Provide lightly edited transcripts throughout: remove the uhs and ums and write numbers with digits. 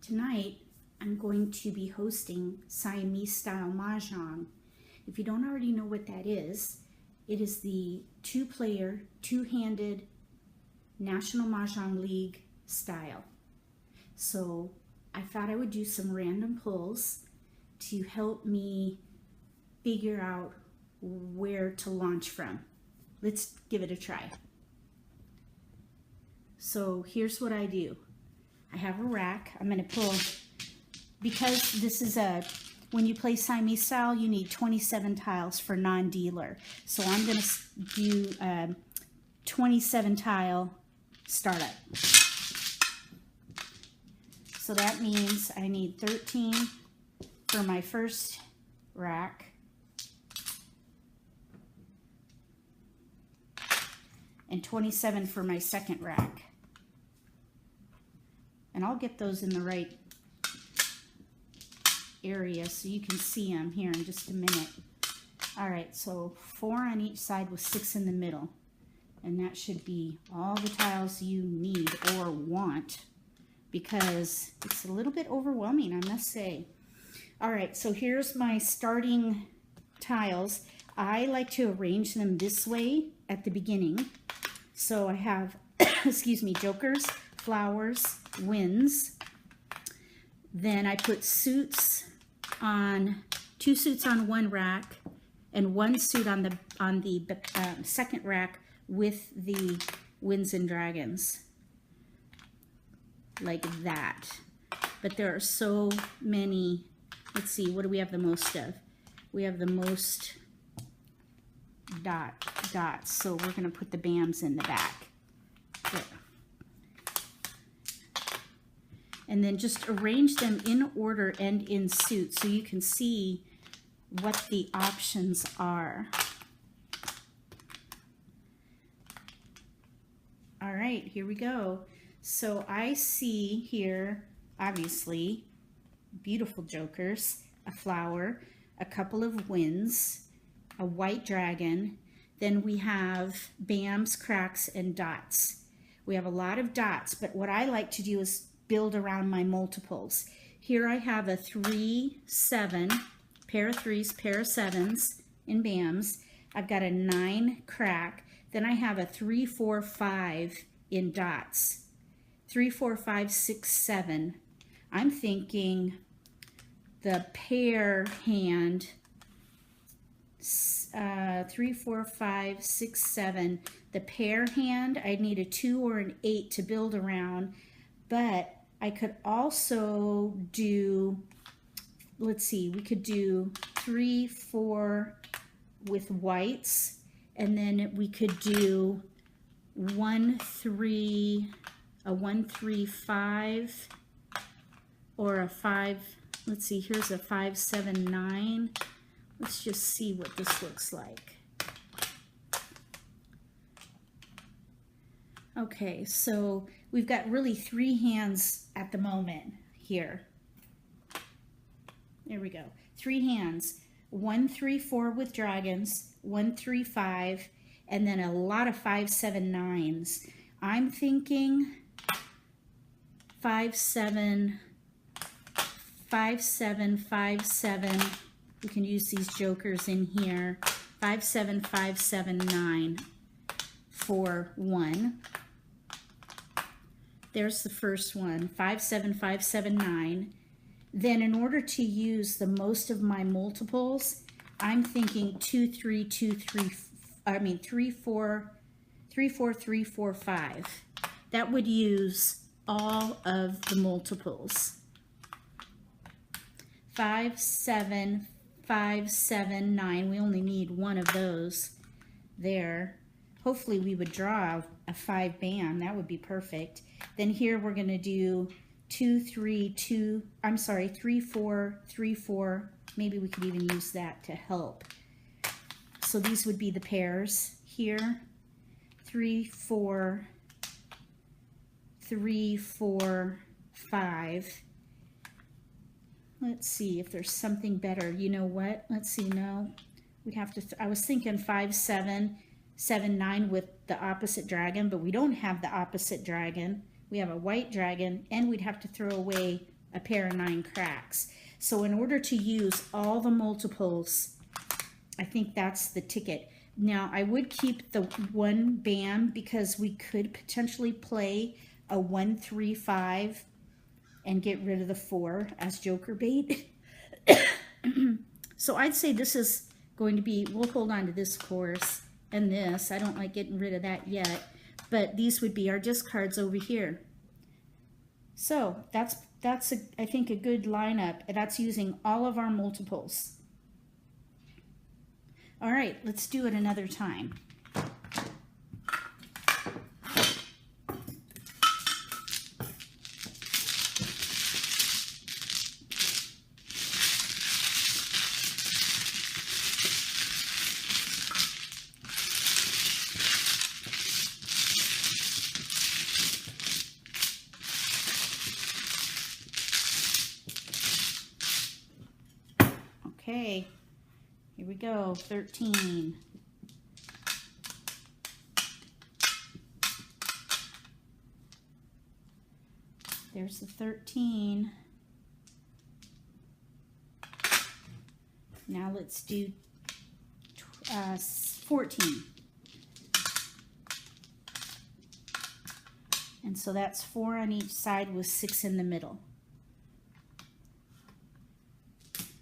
Tonight, I'm going to be hosting Siamese style Mahjong. If you don't already know what that is, it is the two-player, two-handed National Mah Jongg League style. So I thought I would do some random pulls to help me figure out where to launch from. Let's give it a try. So here's what I do. I have a rack. I'm going to pull, because this is when you play Siamese style, you need 27 tiles for non-dealer. So I'm going to do 27 tile startup. So that means I need 13 for my first rack, and 27 for my second rack. And I'll get those in the right area so you can see them here in just a minute. All right, so 4 on each side with 6 in the middle. And that should be all the tiles you need or want, because it's a little bit overwhelming, I must say. All right, so here's my starting tiles. I like to arrange them this way at the beginning. So I have, excuse me, jokers, flowers, wins. Then I put suits on, 2 suits on one rack and 1 suit on the second rack with the wins and dragons, like that. But there are so many. Let's see, what do we have the most of? We have the most dots, so we're going to put the BAMs in the back. There. And then just arrange them in order and in suit so you can see what the options are. All right, here we go. So I see here, obviously, beautiful jokers, a flower, a couple of wins, a white dragon. Then we have BAMs, cracks, and dots. We have a lot of dots, but what I like to do is build around my multiples. Here I have a 3, 7, pair of 3s, pair of 7s in BAMs. I've got a 9 crack. Then I have a 3, 4, 5 in dots. 3, 4, 5, 6, 7. I'm thinking the pair hand, 3, 4, 5, 6, 7. The pair hand, I need a 2 or an 8 to build around, but I could also do, let's see, we could do 3, 4 with whites, and then we could do 1, 3, a 1, 3, 5, or a 5, let's see, here's a 5, 7, 9. Let's just see what this looks like. Okay, so we've got really 3 hands at the moment here. There we go. 3 hands. 1, 3, 4 with dragons, 1, 3, 5, and then a lot of 5, 7, 9s. I'm thinking 5, 7, 5, 7, 5, 7. We can use these jokers in here. 5, 7, 5, 7, 9 for 1. There's the first one, 5, 7, 5, 7, 9. Then in order to use the most of my multiples, I'm thinking 2, 3, 2, 3, I mean 3, 4, 3, 4, 3, 4, 5. That would use all of the multiples. 5, 7, 5, 7, 9. We only need one of those there. Hopefully we would draw a 5 BAM. That would be perfect. Then here we're going to do 2, 3, 2, I'm sorry, 3, 4, 3, 4. Maybe we could even use that to help. So these would be the pairs here. 3, 4, 3, 4, 5. Let's see if there's something better. You know what? Let's see. No, we'd have to, I was thinking 5, 7, 7, 9 with the opposite dragon, but we don't have the opposite dragon. We have a white dragon, and we'd have to throw away a pair of 9 cracks. So in order to use all the multiples, I think that's the ticket. Now I would keep the 1 bam because we could potentially play a 1, 3, 5 and get rid of the 4 as joker bait. So I'd say this is going to be, we'll hold on to this course and this. I don't like getting rid of that yet, but these would be our discards over here. So that's I think a good lineup. That's using all of our multiples. All right, let's do it another time. Okay, here we go, 13. There's the 13. Now let's do 14. And so that's 4 on each side with 6 in the middle.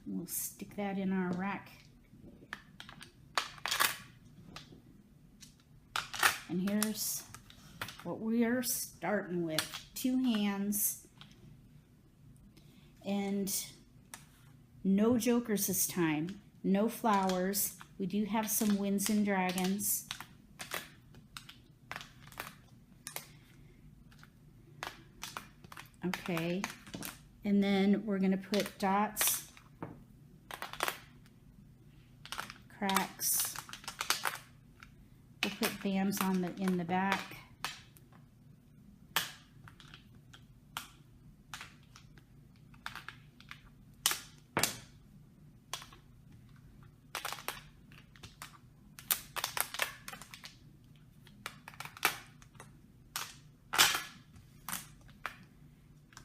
We'll stick that in our rack. And here's what we are starting with. 2 hands and no jokers this time. No flowers. We do have some winds and dragons. Okay. And then we're going to put dots, cracks. We'll put bams on in the back.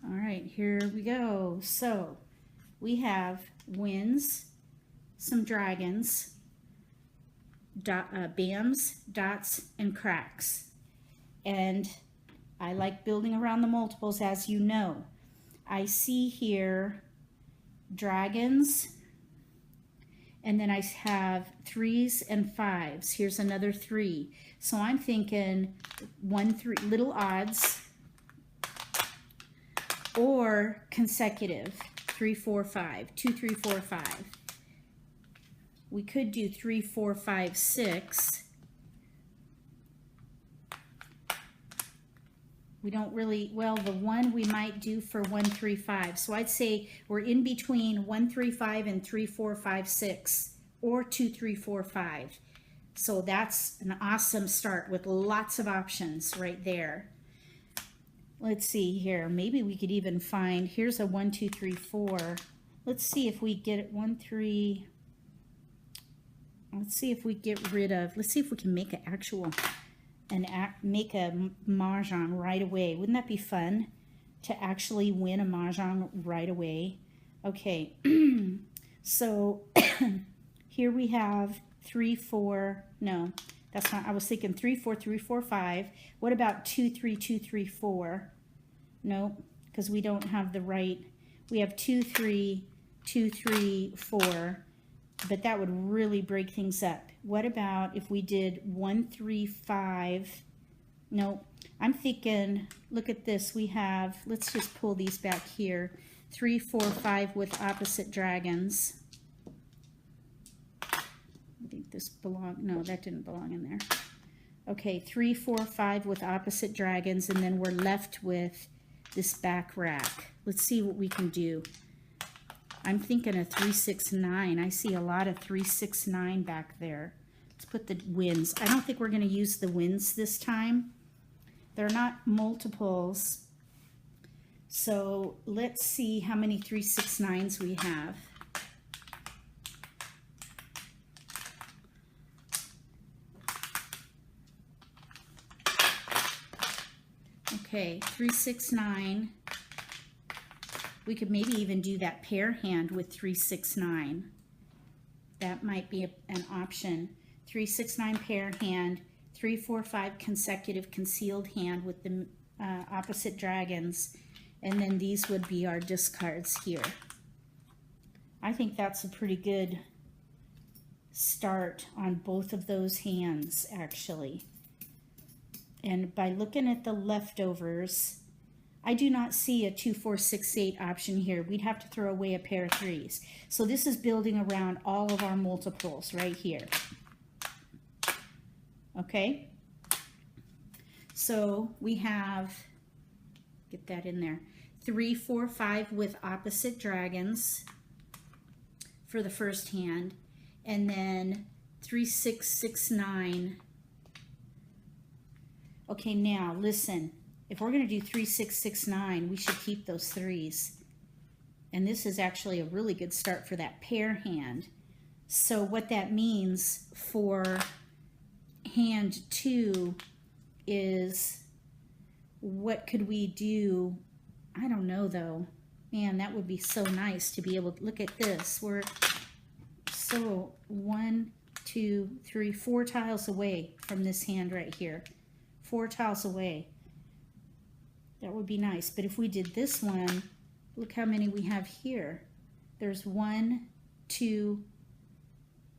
All right, here we go. So we have winds, some dragons, bams, dots, and cracks. And I like building around the multiples, as you know. I see here dragons, and then I have 3s and 5s. Here's another 3. So I'm thinking 1, 3, little odds, or consecutive, 3, 4, 5, 2, 3, 4, 5. We could do 3, 4, 5, 6. We don't really, well, the 1 we might do for 1, 3, 5. So I'd say we're in between 1, 3, 5 and 3, 4, 5, 6, or 2, 3, 4, 5. So that's an awesome start with lots of options right there. Let's see here. Maybe we could even find, here's a 1, 2, 3, 4. Let's see if we get it 1, 3. Let's see if we get rid of, let's see if we can make an actual, make a Mahjong right away. Wouldn't that be fun to actually win a Mahjong right away? Okay, so here we have 3, 4, no, that's not, I was thinking 3, 4, 3, 4, 5. What about 2, 3, 2, 3, 4? Nope, because we don't have the right, we have 2, 3, 2, 3, 4, but that would really break things up. What about if we did 1, 3, 5? Nope, I'm thinking, look at this, we have, let's just pull these back here, 3, 4, 5 with opposite dragons. I think this belonged, no, that didn't belong in there. Okay, 3, 4, 5 with opposite dragons, and then we're left with this back rack. Let's see what we can do. I'm thinking a 3, 6, 9. I see a lot of 3, 6, 9 back there. Let's put the winds. I don't think we're going to use the winds this time. They're not multiples. So let's see how many 3, 6, 9s we have. Okay, 3, 6, 9. We could maybe even do that pair hand with 3, 6, 9. That might be an option. 3, 6, 9 pair hand, 3, 4, 5 consecutive concealed hand with the opposite dragons, and then these would be our discards here. I think that's a pretty good start on both of those hands, actually. And by looking at the leftovers, I do not see a 2, 4, 6, 8 option here. We'd have to throw away a pair of 3s. So this is building around all of our multiples right here. Okay? So we have, get that in there, 3, 4, 5 with opposite dragons for the first hand, and then 3, 6, 6, 9. Okay, now listen. If we're going to do 3, 6, 6, 9, we should keep those 3s. And this is actually a really good start for that pair hand. So what that means for hand 2 is, what could we do? I don't know though. Man, that would be so nice to be able to look at this. We're so 1, 2, 3, 4 tiles away from this hand right here. 4 tiles away. That would be nice. But if we did this one, look how many we have here. There's 1, 2,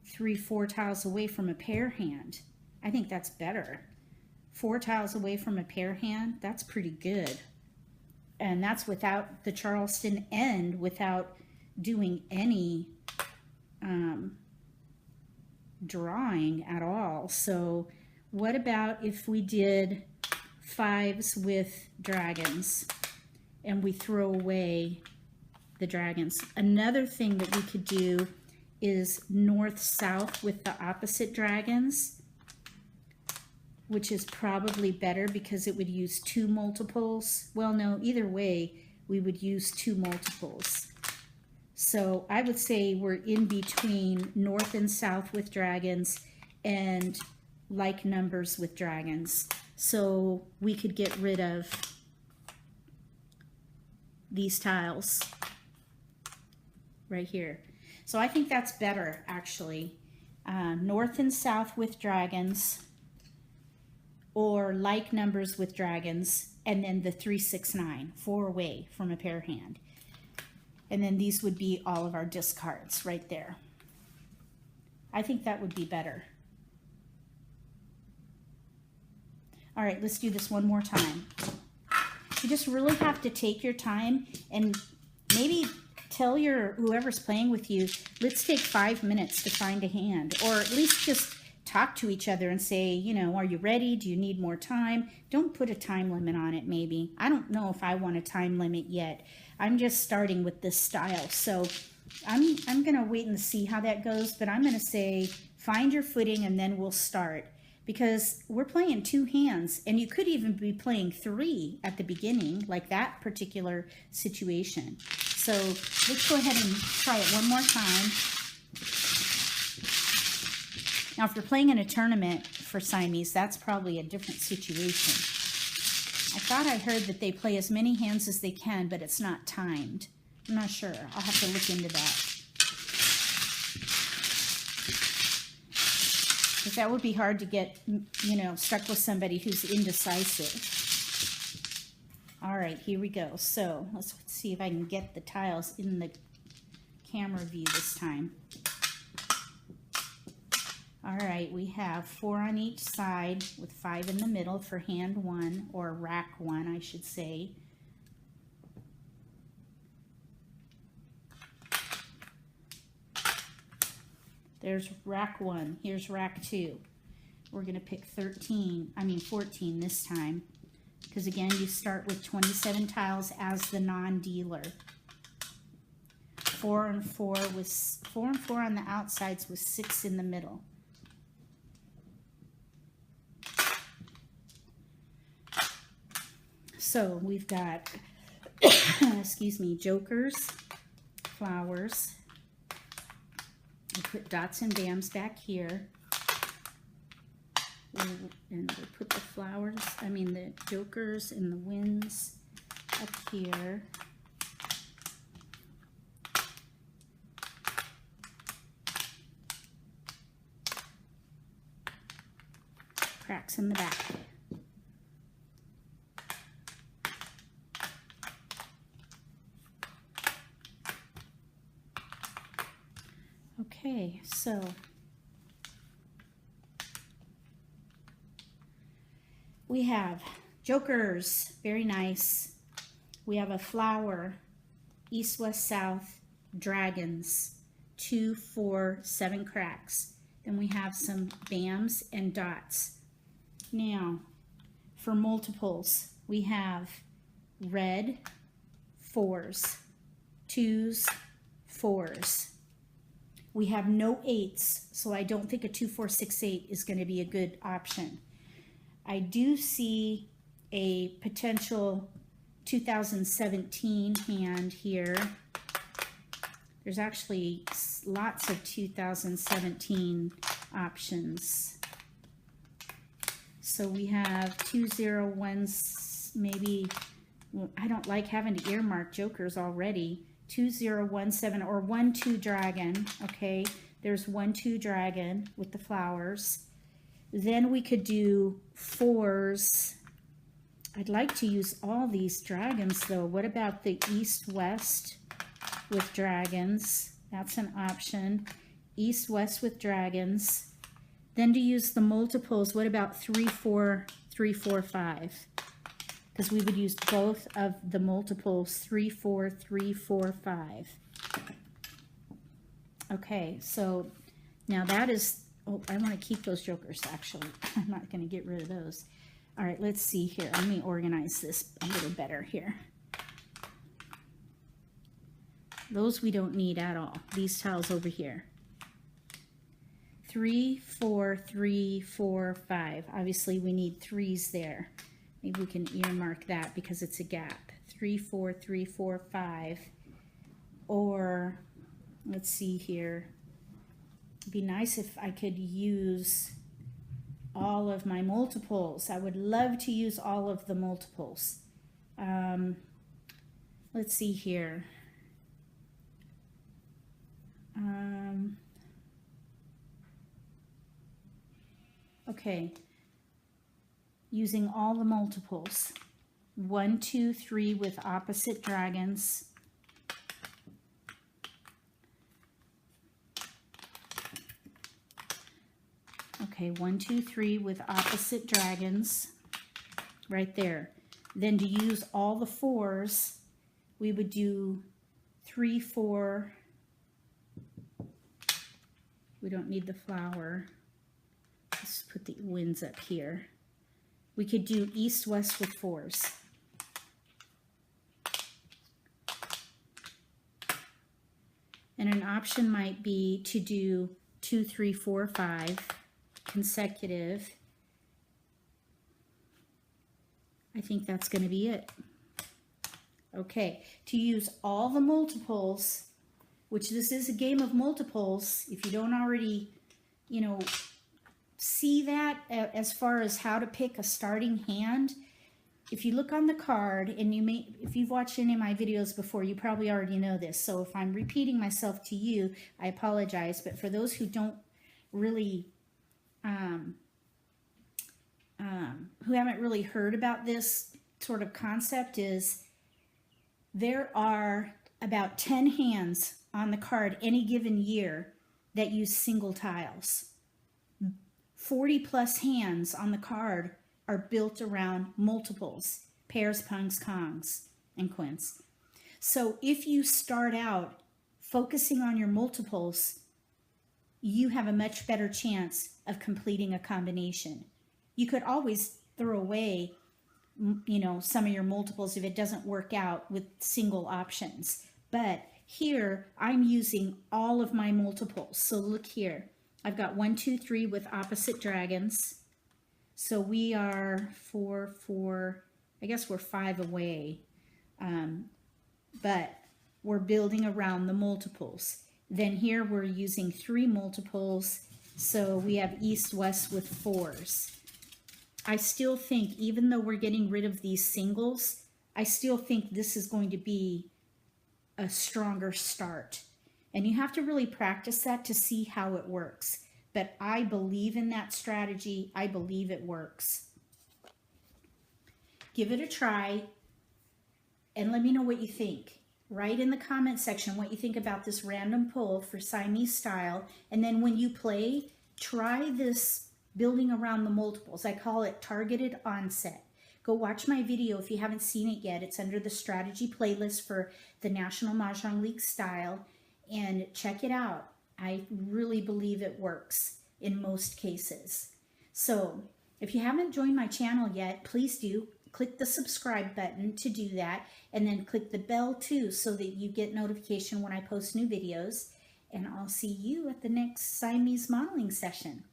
3, 4 tiles away from a pair hand. I think that's better. 4 tiles away from a pair hand, that's pretty good. And that's without the Charleston end, without doing any drawing at all. So what about if we did 5s with dragons and we throw away the dragons? Another thing that we could do is north-south with the opposite dragons, which is probably better because it would use 2 multiples. Well, no, either way, we would use 2 multiples. So I would say we're in between north and south with dragons and like numbers with dragons. So we could get rid of these tiles right here. So I think that's better, actually. North and south with dragons, or like numbers with dragons, and then the 3, 6, 9, 4 away from a pair hand. And then these would be all of our discards right there. I think that would be better. All right, let's do this one more time. You just really have to take your time and maybe tell whoever's playing with you, let's take 5 minutes to find a hand, or at least just talk to each other and say, you know, are you ready? Do you need more time? Don't put a time limit on it, maybe. I don't know if I want a time limit yet. I'm just starting with this style. So I'm going to wait and see how that goes, but I'm going to say find your footing and then we'll start, because we're playing 2 hands and you could even be playing 3 at the beginning, like that particular situation. So let's go ahead and try it one more time. Now, if you're playing in a tournament for Siamese, that's probably a different situation. I thought I heard that they play as many hands as they can, but it's not timed. I'm not sure. I'll have to look into that. Because that would be hard to get, you know, stuck with somebody who's indecisive. All right, here we go. So let's see if I can get the tiles in the camera view this time. All right, we have 4 on each side with 5 in the middle for hand 1, or rack 1, I should say. There's rack 1. Here's rack 2. We're going to pick 14 this time, because again, you start with 27 tiles as the non-dealer. 4 and 4 on the outsides with 6 in the middle. So we've got, excuse me, jokers, flowers. We put dots and bams back here. And we put the flowers, the jokers and the winds up here. cracks in the back. Okay, so we have jokers, very nice. We have a flower, east, west, south, dragons, 2, 4, 7 cracks. Then we have some bams and dots. Now, for multiples, we have red, 4s, 2s, 4s. We have no 8s, so I don't think a 2, 4, 6, 8 is going to be a good option. I do see a potential 2017 hand here. There's actually lots of 2017 options. So we have 201s, maybe, well, I don't like having to earmark jokers already. 2017 or 1-2 dragon, okay? There's 1-2 dragon with the flowers. Then we could do 4s. I'd like to use all these dragons though. What about the east-west with dragons? That's an option. East-west with dragons. Then to use the multiples, what about 3, 4, 3, 4, 5? Because we would use both of the multiples, 3, 4, 3, 4, 5. Okay, so now that is, oh, I want to keep those jokers actually. I'm not going to get rid of those. All right, let's see here. Let me organize this a little better here. Those we don't need at all. These tiles over here. 3, 4, 3, 4, 5. Obviously we need 3s there. Maybe we can earmark that because it's a gap. 3, 4, 3, 4, 5. Or, let's see here. It'd be nice if I could use all of my multiples. I would love to use all of the multiples. Let's see here. Okay. Using all the multiples. 1, 2, 3 with opposite dragons. Okay, 1, 2, 3 with opposite dragons. Right there. Then to use all the 4s, we would do 3, 4. We don't need the flower. Let's put the winds up here. We could do east-west with 4s. And an option might be to do 2, 3, 4, 5 consecutive. I think that's going to be it. Okay, to use all the multiples, which this is a game of multiples, if you don't already, you know, see that as far as how to pick a starting hand, if you look on the card, and you may, if you've watched any of my videos before, you probably already know this. So if I'm repeating myself to you, I apologize. But for those who don't really, who haven't really heard about this sort of concept, is there are about 10 hands on the card any given year that use single tiles. 40 plus hands on the card are built around multiples, pairs, pungs, kongs, and quints. So if you start out focusing on your multiples, you have a much better chance of completing a combination. You could always throw away, you know, some of your multiples if it doesn't work out with single options. But here I'm using all of my multiples. So look here. I've got 1, 2, 3 with opposite dragons. So we are 4, 4, I guess we're 5 away. But we're building around the multiples. Then here we're using 3 multiples. So we have east, west with 4s. I still think, even though we're getting rid of these singles, I still think this is going to be a stronger start. And you have to really practice that to see how it works. but I believe in that strategy. I believe it works. Give it a try and let me know what you think. Write in the comment section what you think about this random pull for Siamese style. And then when you play, try this building around the multiples. I call it targeted onset. Go watch my video if you haven't seen it yet. It's under the strategy playlist for the National Mah Jongg League style. And check it out. I really believe it works in most cases. So if you haven't joined my channel yet, please do. Click the subscribe button to do that, and then click the bell too so that you get notification when I post new videos. And I'll see you at the next Siamese modeling session.